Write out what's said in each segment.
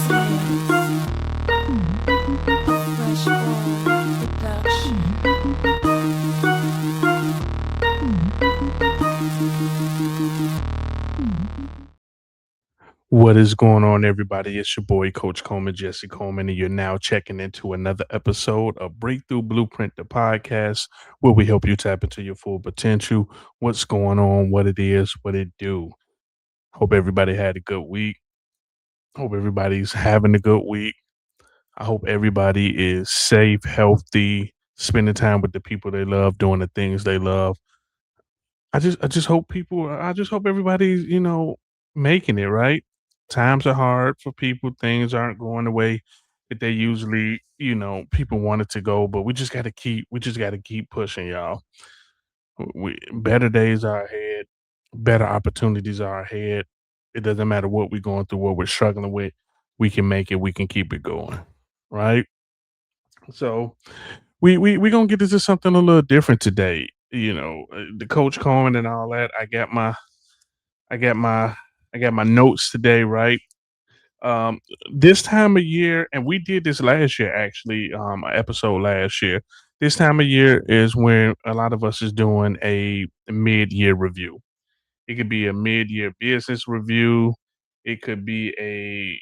Silence. Fresh Boy Production. What is going on, everybody? It's your boy, Coach Coleman, Jesse Coleman, and you're now checking into another episode of Breakthrough Blueprint, the podcast, where we help you tap into your full potential, what's going on, what it is, what it do. Hope everybody had a good week. Hope everybody's having a good week. I hope everybody is safe, healthy, spending time with the people they love, doing the things they love. I just hope I just hope everybody's, making it, right? Times are hard for people, things aren't going the way that they usually, people want it to go, but we just gotta keep pushing, y'all. We better days are ahead, better opportunities are ahead. It doesn't matter what we're going through, what we're struggling with, we can make it, we can keep it going. Right? So we gonna get into something a little different today. The coach Cohen and all that. I got my I got my notes today, right? Um, this time of year, and we did this last year actually, an episode last year. This time of year is when a lot of us is doing a mid-year review. It could be a mid-year business review. It could be a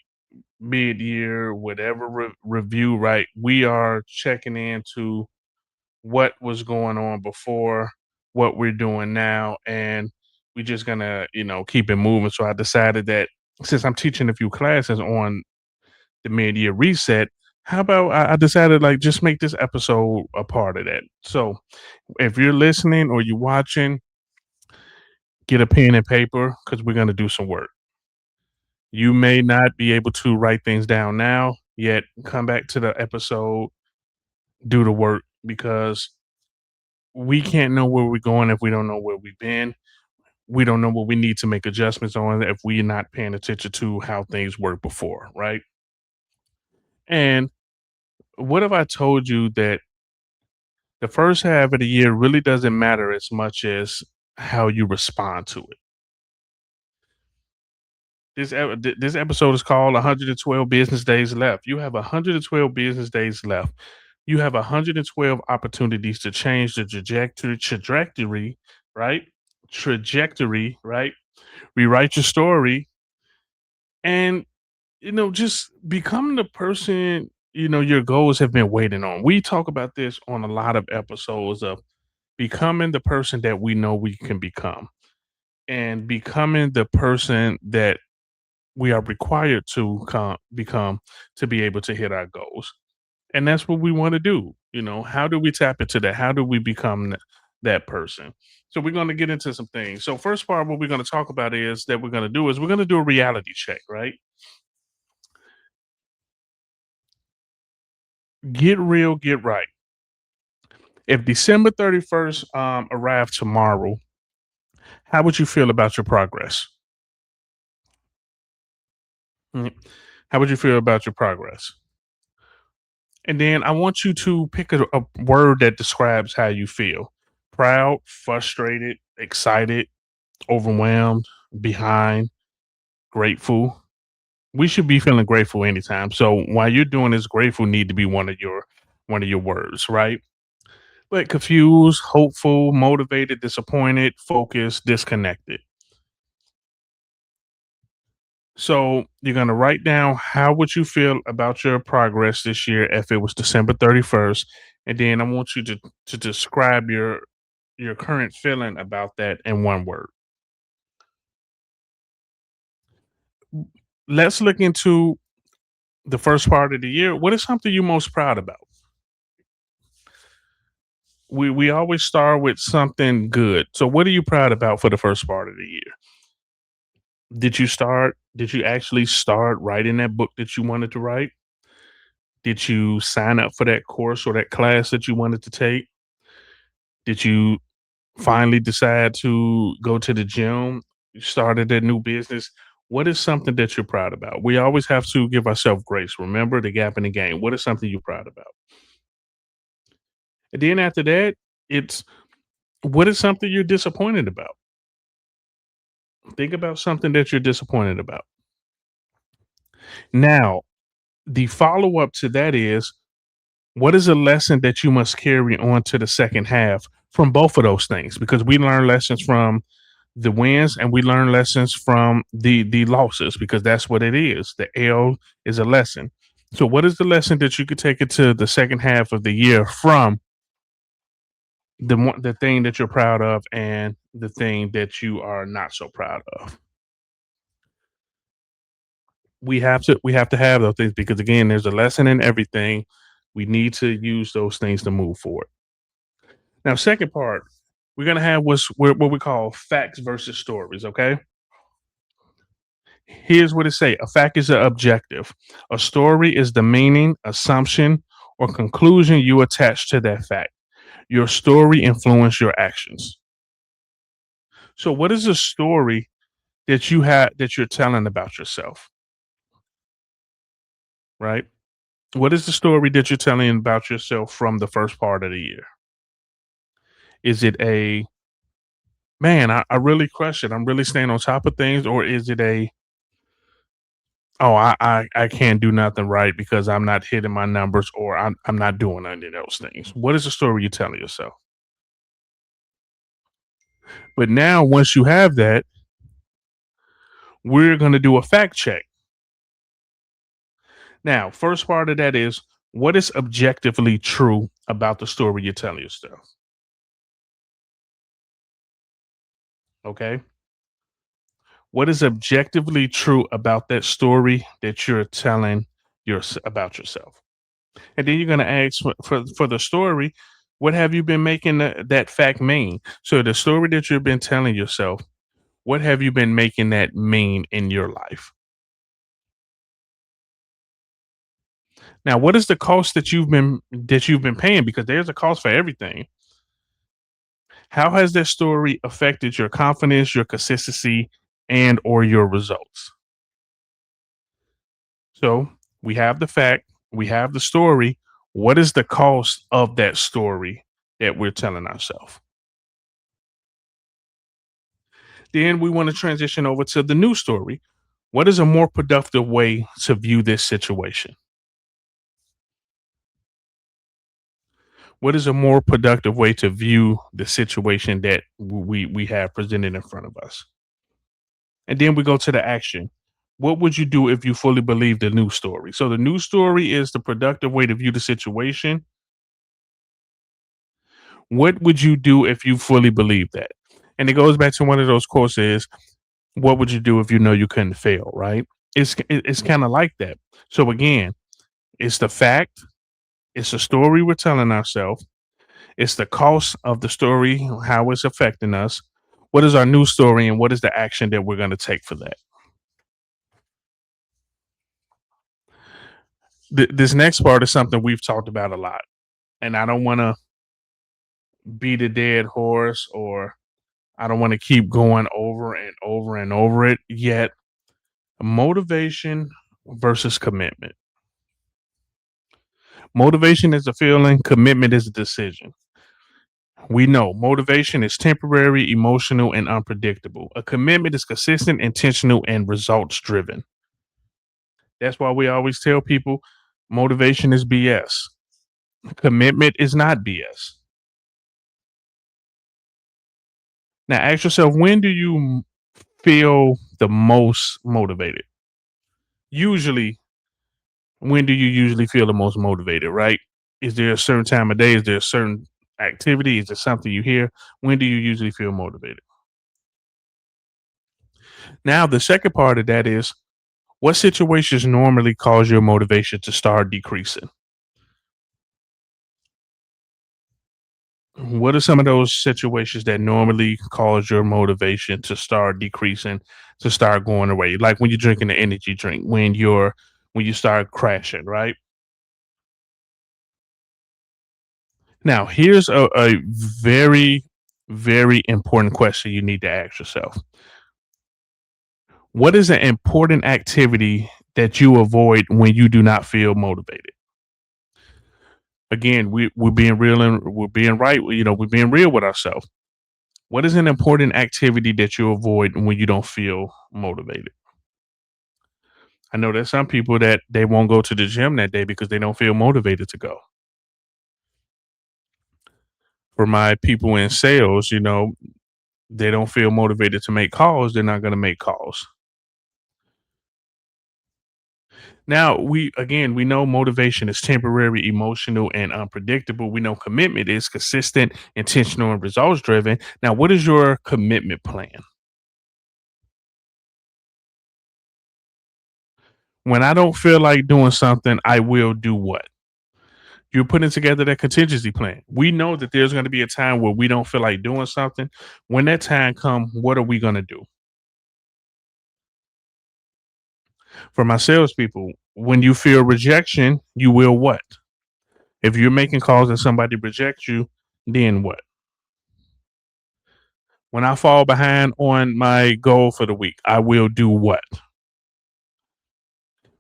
mid-year whatever review, right? We are checking into what was going on before, what we're doing now, and we're just gonna, keep it moving. So I decided that since I'm teaching a few classes on the mid-year reset, how about I decided like just make this episode a part of that. So if you're listening or you're watching, get a pen and paper because we're gonna do some work. You may not be able to write things down now, yet come back to the episode, do the work because we can't know where we're going if we don't know where we've been. We don't know what we need to make adjustments on if we're not paying attention to how things worked before, right? And what if I told you that the first half of the year really doesn't matter as much as how you respond to it? This episode is called 112 business days left. You have 112 business days left. You have 112 opportunities to change the trajectory, right? Trajectory, right? Rewrite your story and just become the person your goals have been waiting on. We talk about this on a lot of episodes of becoming the person that we know we can become and becoming the person that we are required to become to be able to hit our goals. And that's what we want to do. How do we tap into that? How do we become that person? So we're going to get into some things. So first part, what we're going to talk about is that we're going to do a reality check, right? Get real, get right. If December 31st arrived tomorrow, how would you feel about your progress? Mm. How would you feel about your progress? And then I want you to pick a word that describes how you feel: proud, frustrated, excited, overwhelmed, behind, grateful. We should be feeling grateful anytime. So while you're doing this, grateful need to be one of your words, right? Like confused, hopeful, motivated, disappointed, focused, disconnected. So you're gonna write down how would you feel about your progress this year if it was December 31st, and then I want you to describe your current feeling about that in one word. Let's look into the first part of the year. What is something you're most proud about? We always start with something good. So what are you proud about for the first part of the year? Did you actually start writing that book that you wanted to write? Did you sign up for that course or that class that you wanted to take? Did you finally decide to go to the gym? You started a new business? What is something that you're proud about? We always have to give ourselves grace. Remember the gap in the game. What is something you're proud about? And then after that, it's what is something you're disappointed about? Think about something that you're disappointed about. Now, The follow up to that is, what is a lesson that you must carry on to the second half from both of those things? Because we learn lessons from the wins and we learn lessons from the losses, because that's what it is. The L is a lesson. So what is the lesson that you could take into the second half of the year from the thing that you're proud of and the thing that you are not so proud of? We have to have those things, because again, there's a lesson in everything. We need to use those things to move forward. Now, second part, we're gonna have what we call facts versus stories. Okay, here's what it say: a fact is an objective. A story is the meaning, assumption, or conclusion you attach to that fact. Your story influences your actions. So, what is a story that you're telling about yourself? Right? What is the story that you're telling about yourself from the first part of the year? Is it a, man, I really crush it, I'm really staying on top of things, or is it a, oh, I can't do nothing right because I'm not hitting my numbers, or I'm not doing any of those things? What is the story you're telling yourself? But now, once you have that, we're going to do a fact check. Now, first part of that is, what is objectively true about the story you're telling yourself? Okay. What is objectively true about that story that you're telling about yourself? And then you're going to ask for the story, what have you been making that fact mean? So the story that you've been telling yourself, what have you been making that mean in your life? Now, what is the cost that you've been paying? Because there's a cost for everything. How has that story affected your confidence, your consistency, and or your results? So we have the fact, we have the story. What is the cost of that story that we're telling ourselves? Then we want to transition over to the new story. What is a more productive way to view this situation? What is a more productive way to view the situation that we have presented in front of us? And then we go to the action. What would you do if you fully believe the new story? So the new story is the productive way to view the situation. What would you do if you fully believe that? And it goes back to one of those quotes is, what would you do if you know you couldn't fail, right? It's kind of like that. So again, it's the fact, it's the story we're telling ourselves, it's the cost of the story, how it's affecting us. What is our new story, and what is the action that we're going to take for that? This next part is something we've talked about a lot, and I don't want to beat a dead horse, or I don't want to keep going over and over and over it yet. Motivation versus commitment. Motivation is a feeling, commitment is a decision. We know motivation is temporary, emotional, and unpredictable. A commitment is consistent, intentional, and results driven. That's why we always tell people motivation is BS. Commitment is not BS. Now ask yourself, when do you feel the most motivated? Usually, when do you usually feel the most motivated, right? Is there a certain time of day? Is there a certain activity? Is there something you hear? When do you usually feel motivated? Now, the second part of that is, what situations normally cause your motivation to start decreasing? What are some of those situations that normally cause your motivation to start decreasing, to start going away? Like when you're drinking an energy drink, when you start crashing, right? Now, here's a very, very important question you need to ask yourself. What is an important activity that you avoid when you do not feel motivated? Again, we're being real, and we're being right. We're being real with ourselves. What is an important activity that you avoid when you don't feel motivated? I know there's some people that they won't go to the gym that day because they don't feel motivated to go. For my people in sales, they don't feel motivated to make calls, they're not going to make calls. Now, we know motivation is temporary, emotional, and unpredictable. We know commitment is consistent, intentional, and results driven. Now, what is your commitment plan? When I don't feel like doing something, I will do what? You're putting together that contingency plan. We know that there's going to be a time where we don't feel like doing something. When that time comes, what are we going to do? For my salespeople, when you feel rejection, you will what? If you're making calls and somebody rejects you, then what? When I fall behind on my goal for the week, I will do what?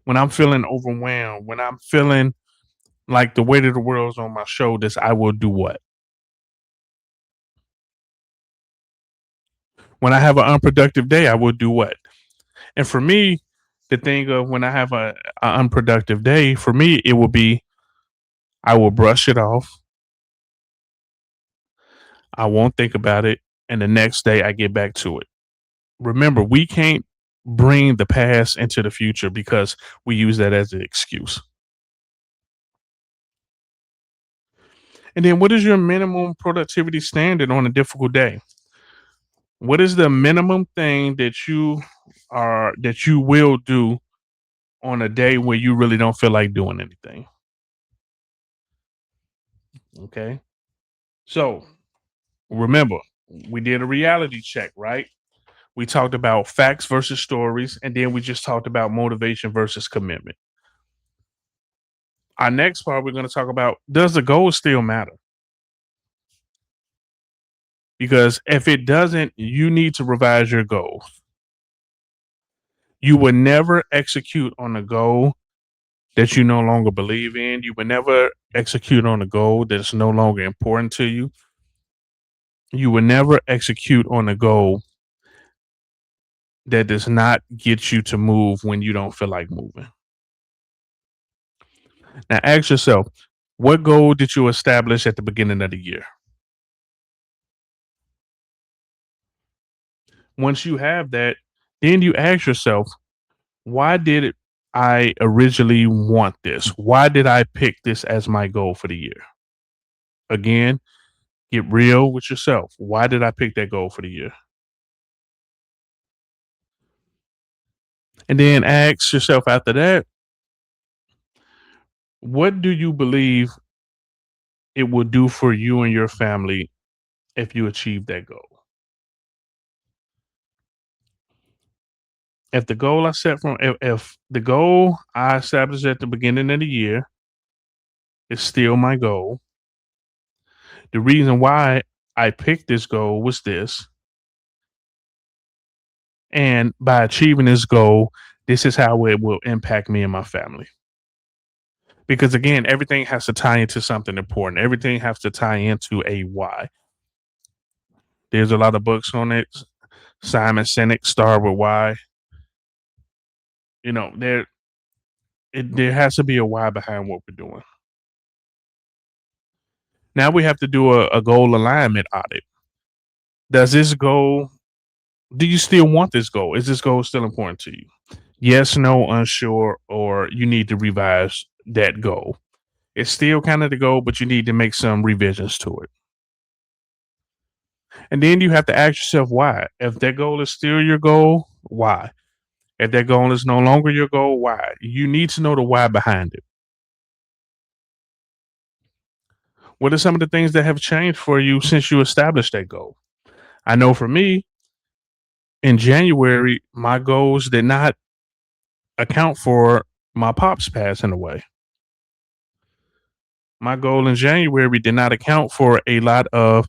When I'm feeling overwhelmed, when I'm feeling like the weight of the world's on my shoulders, I will do what? When I have an unproductive day, I will do what? And for me, the thing of when I have a unproductive day, for me, it will be I will brush it off. I won't think about it. And the next day I get back to it. Remember, we can't bring the past into the future because we use that as an excuse. And then what is your minimum productivity standard on a difficult day? What is the minimum thing that you will do on a day where you really don't feel like doing anything? Okay. So remember, we did a reality check, right? We talked about facts versus stories, and then we just talked about motivation versus commitment. Our next part, we're going to talk about, does the goal still matter? Because if it doesn't, you need to revise your goals. You will never execute on a goal that you no longer believe in. You will never execute on a goal that's no longer important to you. You will never execute on a goal that does not get you to move when you don't feel like moving. Now, ask yourself, what goal did you establish at the beginning of the year? Once you have that, then you ask yourself, why did I originally want this? Why did I pick this as my goal for the year? Again, get real with yourself. Why did I pick that goal for the year? And then ask yourself after that, what do you believe it will do for you and your family if you achieve that goal? If the goal I set from if the goal I established at the beginning of the year is still my goal, the reason why I picked this goal was this. And by achieving this goal, this is how it will impact me and my family. Because again, everything has to tie into something important. Everything has to tie into a why. There's a lot of books on it. Simon Sinek, Start with Why. You know, there has to be a why behind what we're doing. Now we have to do a goal alignment audit. Does this goal, do you still want this goal? Is this goal still important to you? Yes, no, unsure, or you need to revise that goal. It's still kind of the goal, but you need to make some revisions to it. And then you have to ask yourself why. If that goal is still your goal, why? If that goal is no longer your goal, why? You need to know the why behind it. What are some of the things that have changed for you since you established that goal? I know for me, in January, my goals did not account for my pops passing away. My goal in January did not account for a lot of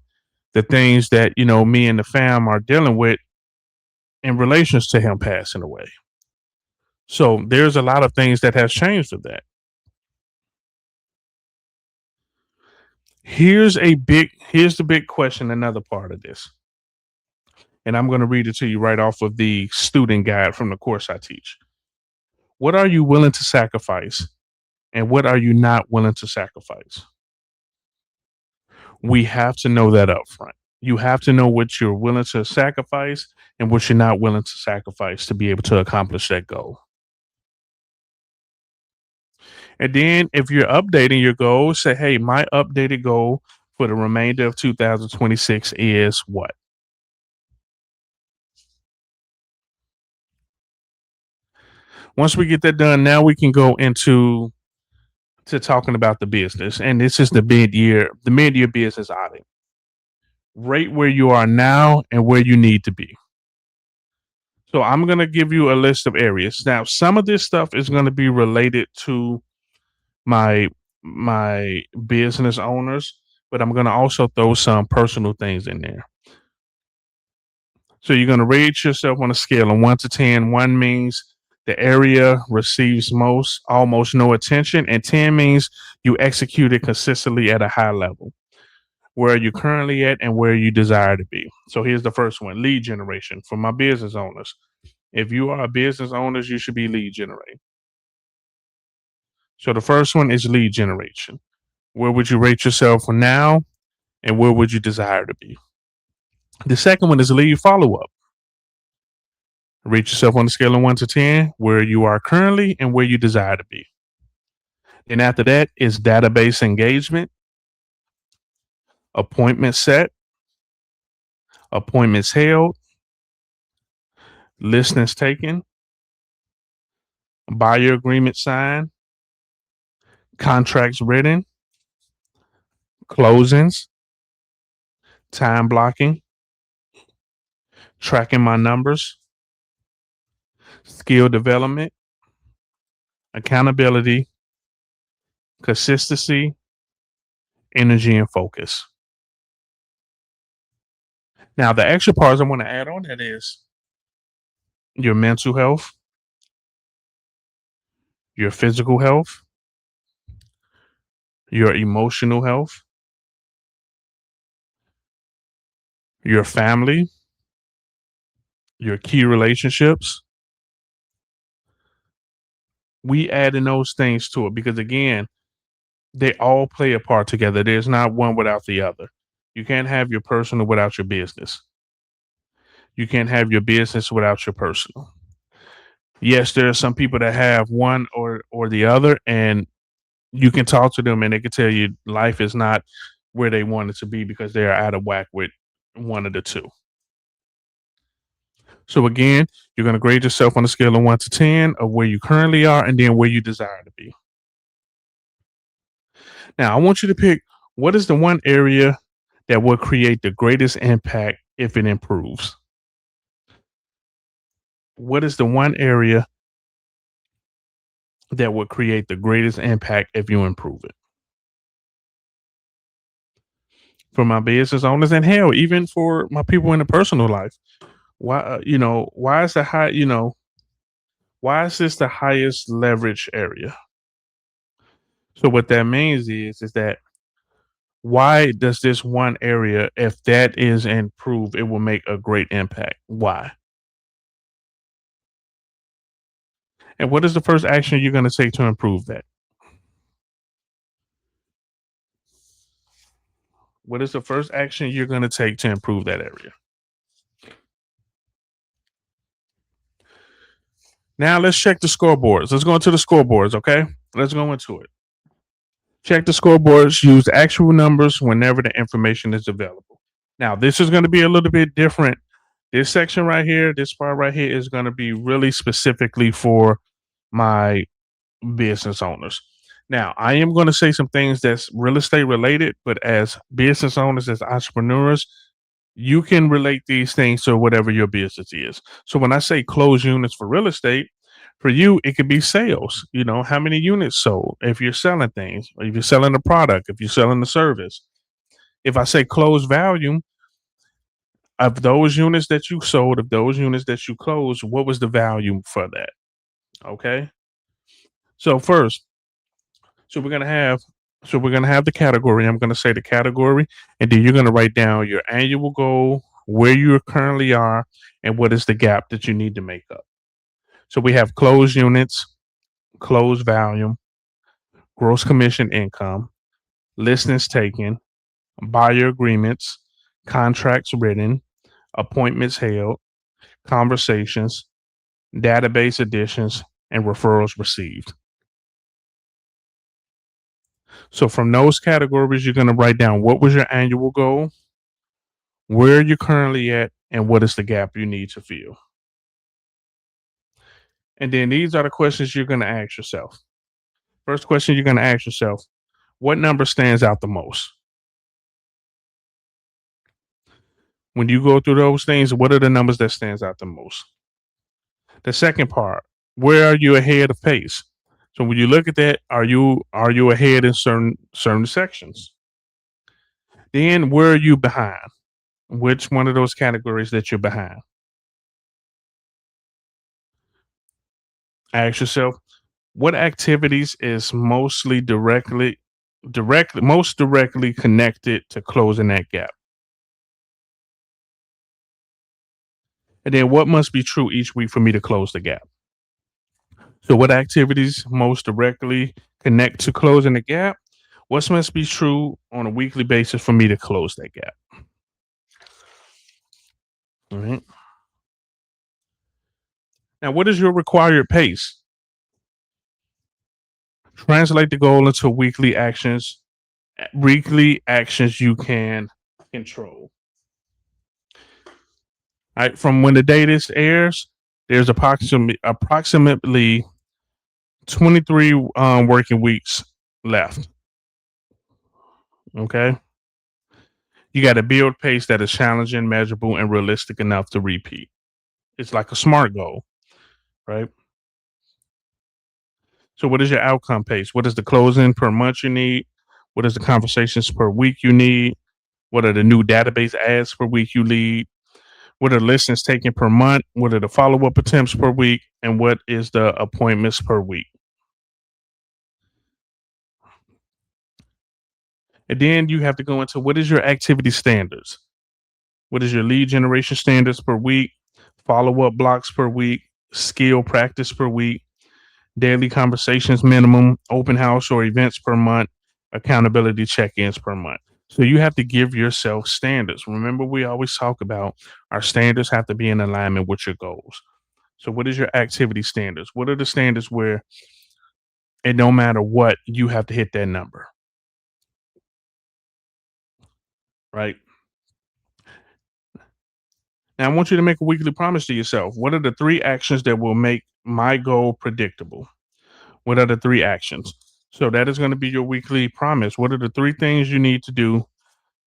the things that, me and the fam are dealing with in relations to him passing away. So there's a lot of things that has changed with that. Here's the big question, another part of this. And I'm going to read it to you right off of the student guide from the course I teach. What are you willing to sacrifice? And what are you not willing to sacrifice? We have to know that up front. You have to know what you're willing to sacrifice and what you're not willing to sacrifice to be able to accomplish that goal. And then if you're updating your goal, say, hey, my updated goal for the remainder of 2026 is what? Once we get that done, now we can go into to talking about the business. And this is the mid-year business audit. Rate where you are now and where you need to be. So I'm going to give you a list of areas. Now, some of this stuff is going to be related to my my business owners, but I'm going to also throw some personal things in there. So you're going to rate yourself on a scale of 1 to 10. 1 means the area receives almost no attention, and 10 means you execute it consistently at a high level. Where are you currently at and where you desire to be? So here's the first one: lead generation for my business owners. If you are a business owner, you should be lead generating. So the first one is lead generation. Where would you rate yourself for now and where would you desire to be? The second one is lead follow up. Rate yourself on a scale of 1 to 10, where you are currently and where you desire to be. And after that is database engagement, appointment set, appointments held, listings taken, buyer agreement signed, contracts written, closings, time blocking, tracking my numbers, skill development, accountability, consistency, energy, and focus. Now, the extra parts I want to add on that is your mental health, your physical health, your emotional health, your family, your key relationships. We add in those things to it because, again, they all play a part together. There's not one without the other. You can't have your personal without your business. You can't have your business without your personal. Yes, there are some people that have one or the other, and you can talk to them and they can tell you life is not where they want it to be because they are out of whack with one of the two. So again, you're going to grade yourself on a scale of 1 to 10 of where you currently are and then where you desire to be. Now, I want you to pick what is the one area that will create the greatest impact if it improves. What is the one area that will create the greatest impact if you improve it? For my business owners and hell, even for my people in the personal life. Why is the high, why is this the highest leverage area? So what that means is that why does this one area, if that is improved, it will make a great impact? Why? And what is the first action you're going to take to improve that? What is the first action you're going to take to improve that area? Now let's check the scoreboards. Let's go into the scoreboards, okay? Let's go into it. Check the scoreboards, use actual numbers whenever the information is available. Now, this is going to be a little bit different. This section right here, this part right here is going to be really specifically for my business owners. Now, I am going to say some things that's real estate related, but as business owners, as entrepreneurs, you can relate these things to whatever your business is. So when I say close units for real estate, for you, it could be sales. How many units sold? If you're selling things, or if you're selling a product, if you're selling the service. If I say close volume of those units that you sold, of those units that you closed, what was the value for that? Okay. So first, so we're gonna have the category. I'm gonna say the category, and then you're gonna write down your annual goal, where you currently are, and what is the gap that you need to make up. So we have closed units, closed volume, gross commission income, listings taken, buyer agreements, contracts written, appointments held, conversations, database additions, and referrals received. So from those categories, you're going to write down what was your annual goal, where are you currently at, and what is the gap you need to fill. And then these are the questions you're going to ask yourself. First question you're going to ask yourself, what number stands out the most? When you go through those things, what are the numbers that stands out the most? The second part, where are you ahead of pace? So when you look at that, are you ahead in certain sections? Then where are you behind? Which one of those categories that you're behind? Ask yourself, what activities is most directly connected to closing that gap? And then what must be true each week for me to close the gap? So what activities most directly connect to closing the gap? What must be true on a weekly basis for me to close that gap? All right. Now, what is your required pace? Translate the goal into weekly actions you can control. All right, from when the date is airs, there's approximately 23 working weeks left. Okay. You got to build pace that is challenging, measurable, and realistic enough to repeat. It's like a SMART goal, right? So, what is your outcome pace? What is the closing per month you need? What is the conversations per week you need? What are the new database ads per week you need? What are listings taken per month? What are the follow up attempts per week? And what is the appointments per week? And then you have to go into what is your activity standards? What is your lead generation standards per week? Follow up blocks per week? Skill practice per week? Daily conversations minimum? Open house or events per month? Accountability check ins per month. So you have to give yourself standards. Remember, we always talk about our standards have to be in alignment with your goals. So, what is your activity standards? What are the standards where it no matter what, you have to hit that number, right? Now, I want you to make a weekly promise to yourself. What are the three actions that will make my goal predictable? What are the three actions? So, that is going to be your weekly promise. What are the three things you need to do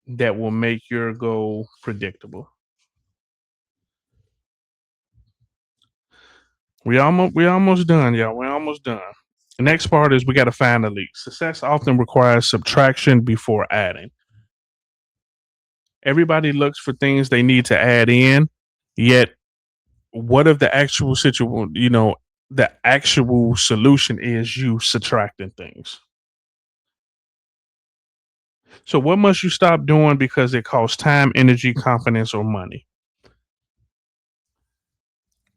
that will make your goal predictable? We almost done, y'all. We're almost done. The next part is we got to find the leak. Success often requires subtraction before adding. Everybody looks for things they need to add in, yet what if the actual situation, the actual solution is you subtracting things? So what must you stop doing because it costs time, energy, confidence, or money?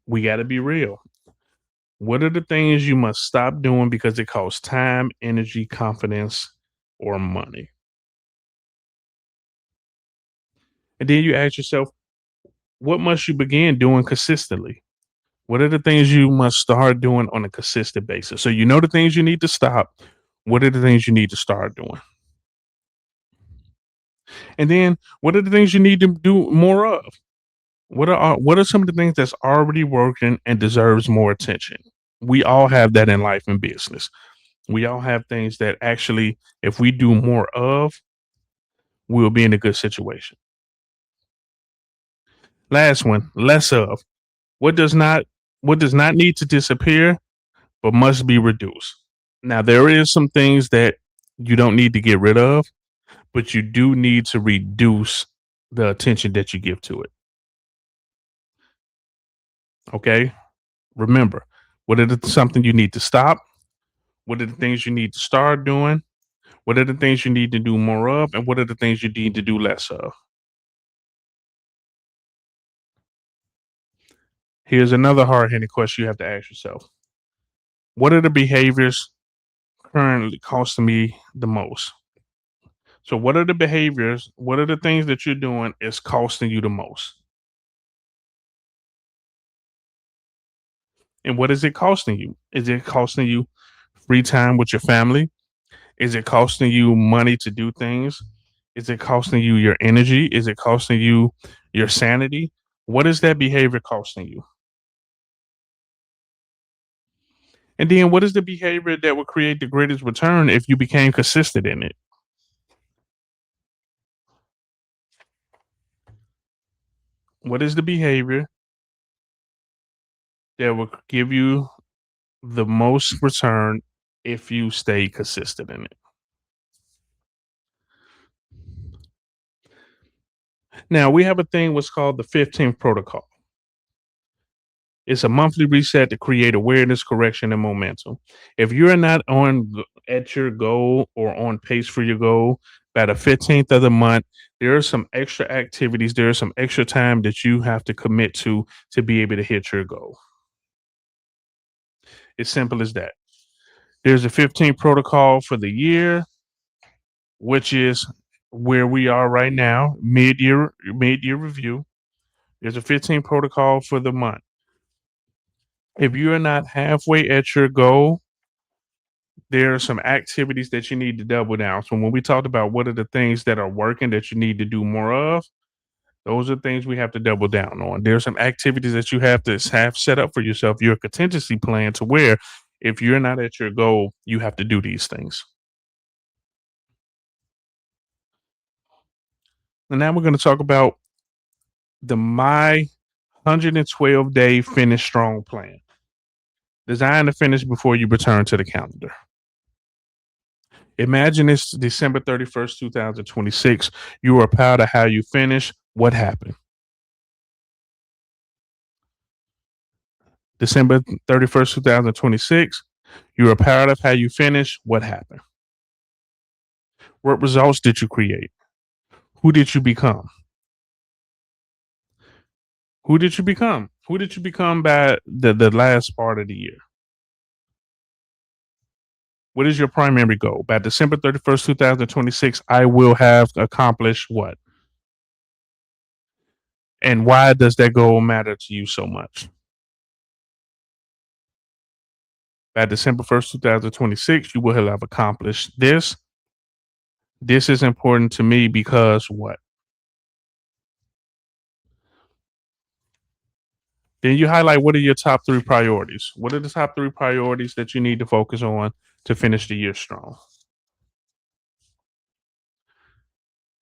We got to be real. What are the things you must stop doing because it costs time, energy, confidence, or money? And then you ask yourself, what must you begin doing consistently? What are the things you must start doing on a consistent basis? So you know the things you need to stop. What are the things you need to start doing? And then what are the things you need to do more of? What are some of the things that's already working and deserves more attention? We all have that in life and business. We all have things that actually, if we do more of, we'll be in a good situation. Last one, less of. What does not what does not need to disappear, but must be reduced. Now there is some things that you don't need to get rid of, but you do need to reduce the attention that you give to it. Okay. Remember, what are something you need to stop? What are the things you need to start doing? What are the things you need to do more of? And what are the things you need to do less of? Here's another hard hitting question you have to ask yourself. What are the behaviors currently costing me the most? So, what are the behaviors? What are the things that you're doing is costing you the most? And what is it costing you? Is it costing you free time with your family? Is it costing you money to do things? Is it costing you your energy? Is it costing you your sanity? What is that behavior costing you? And then what is the behavior that would create the greatest return if you became consistent in it? What is the behavior that will give you the most return if you stay consistent in it? Now, we have a thing what's called the 15th protocol. It's a monthly reset to create awareness, correction, and momentum. If you're not at your goal or on pace for your goal by the 15th of the month, there are some extra activities, there is some extra time that you have to commit to be able to hit your goal. It's simple as that. There's a 15 protocol for the year, which is where we are right now, mid-year review. There's a 15 protocol for the month. If you are not halfway at your goal, there are some activities that you need to double down. So when we talked about what are the things that are working that you need to do more of, those are things we have to double down on. There are some activities that you have to have set up for yourself, your contingency plan to where if you're not at your goal, you have to do these things. And now we're going to talk about the My 112-day Finish Strong plan. Designed to finish before you return to the calendar. Imagine it's December 31st, 2026. You are proud of how you finish. What happened? December 31st, 2026. You are proud of how you finish. What happened? What results did you create? Who did you become? Who did you become? Who did you become by the last part of the year? What is your primary goal? By December 31st, 2026, I will have accomplished what? And why does that goal matter to you so much? By December 1st, 2026, you will have accomplished this. This is important to me because what? Then you highlight what are your top three priorities? What are the top three priorities that you need to focus on to finish the year strong?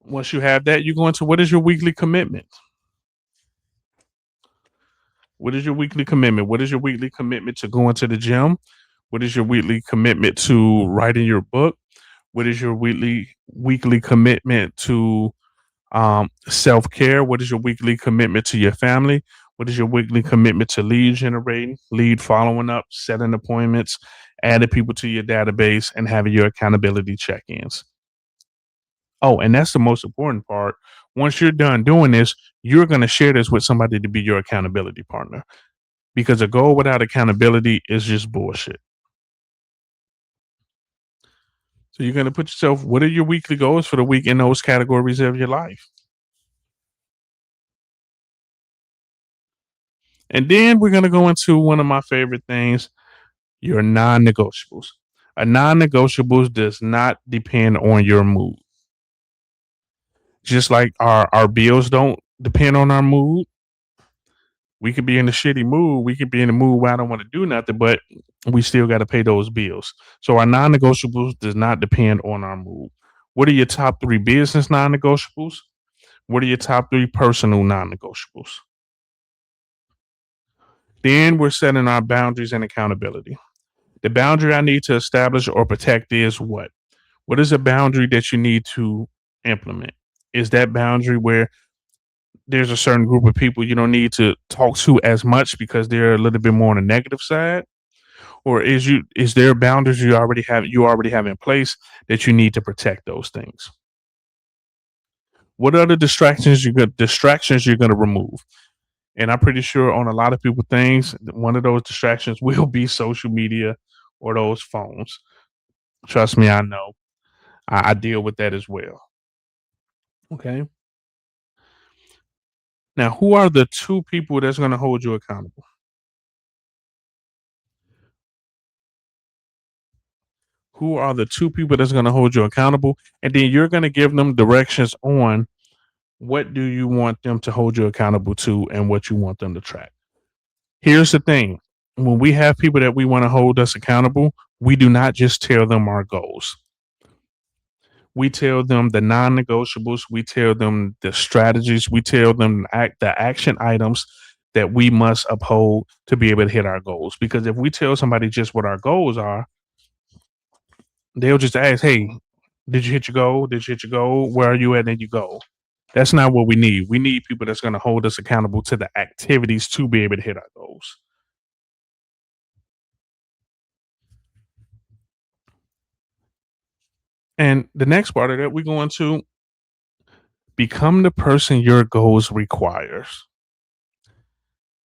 Once you have that, you go into what is your weekly commitment? What is your weekly commitment? What is your weekly commitment to going to the gym? What is your weekly commitment to writing your book? What is your weekly commitment to self care? What is your weekly commitment to your family? What is your weekly commitment to lead generating, lead following up, setting appointments, adding people to your database, and having your accountability check ins? Oh, and that's the most important part. Once you're done doing this, you're going to share this with somebody to be your accountability partner because a goal without accountability is just bullshit. So you're going to put yourself, what are your weekly goals for the week in those categories of your life? And then we're going to go into one of my favorite things, your non negotiables. A non negotiables does not depend on your mood. Just like our bills don't depend on our mood. We could be in a shitty mood. We could be in a mood where I don't want to do nothing, but we still got to pay those bills. So our non negotiables does not depend on our mood. What are your top three business non negotiables? What are your top three personal non negotiables? Then we're setting our boundaries and accountability. The boundary I need to establish or protect is what? What is a boundary that you need to implement? Is that boundary where there's a certain group of people you don't need to talk to as much because they're a little bit more on the negative side? Or is there boundaries you already have in place that you need to protect those things? What are the distractions you're going to remove? And I'm pretty sure on a lot of people things, one of those distractions will be social media or those phones. Trust me, I know. I deal with that as well. Okay. Now, who are the two people that's going to hold you accountable? Who are the two people that's going to hold you accountable? And then you're going to give them directions on what do you want them to hold you accountable to and what you want them to track. Here's the thing. When we have people that we want to hold us accountable, we do not just tell them our goals. We tell them the non-negotiables, we tell them the strategies, we tell them the action items that we must uphold to be able to hit our goals. Because if we tell somebody just what our goals are, they'll just ask, "Hey, did you hit your goal? Did you hit your goal? Where are you at in your goal?" That's not what we need. We need people that's going to hold us accountable to the activities to be able to hit our goals. And the next part of that, we're going to become the person your goals requires.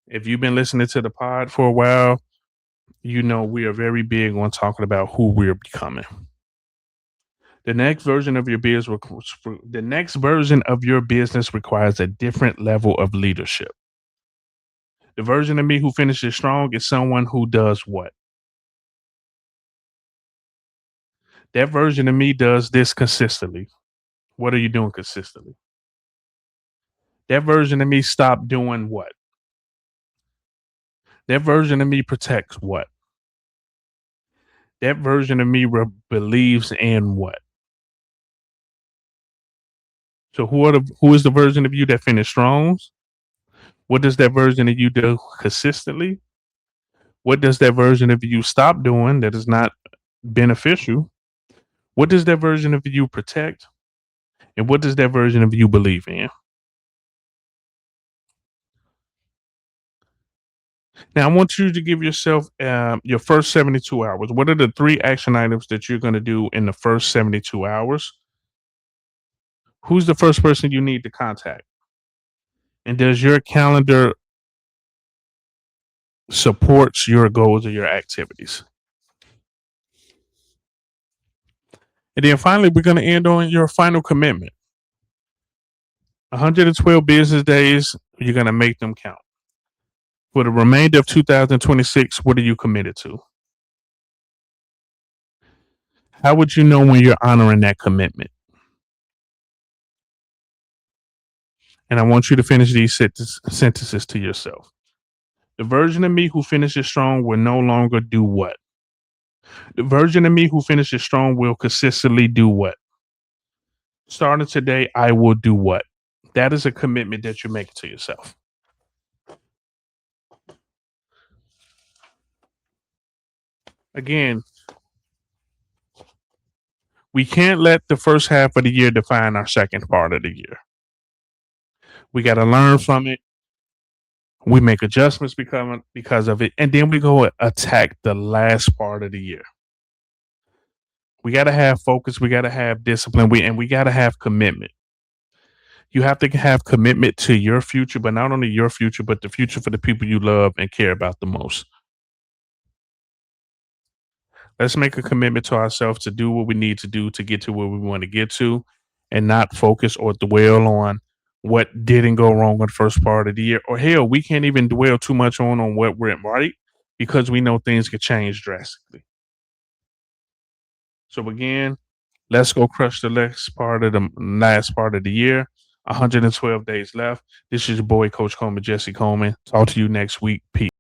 If you've been listening to the pod for a while, you know we are very big on talking about who we're becoming. The next version of your business, the next version of your business requires a different level of leadership. The version of me who finishes strong is someone who does what? That version of me does this consistently. What are you doing consistently? That version of me stopped doing what? That version of me protects what? That version of me believes in what? So who is the version of you that finished strong? What does that version of you do consistently? What does that version of you stop doing that is not beneficial? What does that version of you protect? And what does that version of you believe in? Now, I want you to give yourself your first 72 hours. What are the three action items that you're going to do in the first 72 hours? Who's the first person you need to contact? And does your calendar supports your goals or your activities? And then finally, we're going to end on your final commitment. 112 business days, you're going to make them count. For the remainder of 2026, what are you committed to? How would you know when you're honoring that commitment? And I want you to finish these sentences to yourself. The version of me who finishes strong will no longer do what? The version of me who finishes strong will consistently do what? Starting today, I will do what? That is a commitment that you're making to yourself. Again, we can't let the first half of the year define our second part of the year. We got to learn from it. We make adjustments because of it, and then we go attack the last part of the year. We got to have focus. We got to have discipline. We got to have commitment. You have to have commitment to your future, but not only your future, but the future for the people you love and care about the most. Let's make a commitment to ourselves to do what we need to do to get to where we want to get to and not focus or dwell on what didn't go wrong in the first part of the year. Or hell, we can't even dwell too much on what went right because we know things could change drastically. So again, let's go crush the last part of the year. 112 days left. This is your boy, Coach Coleman, Jesse Coleman. Talk to you next week. Peace.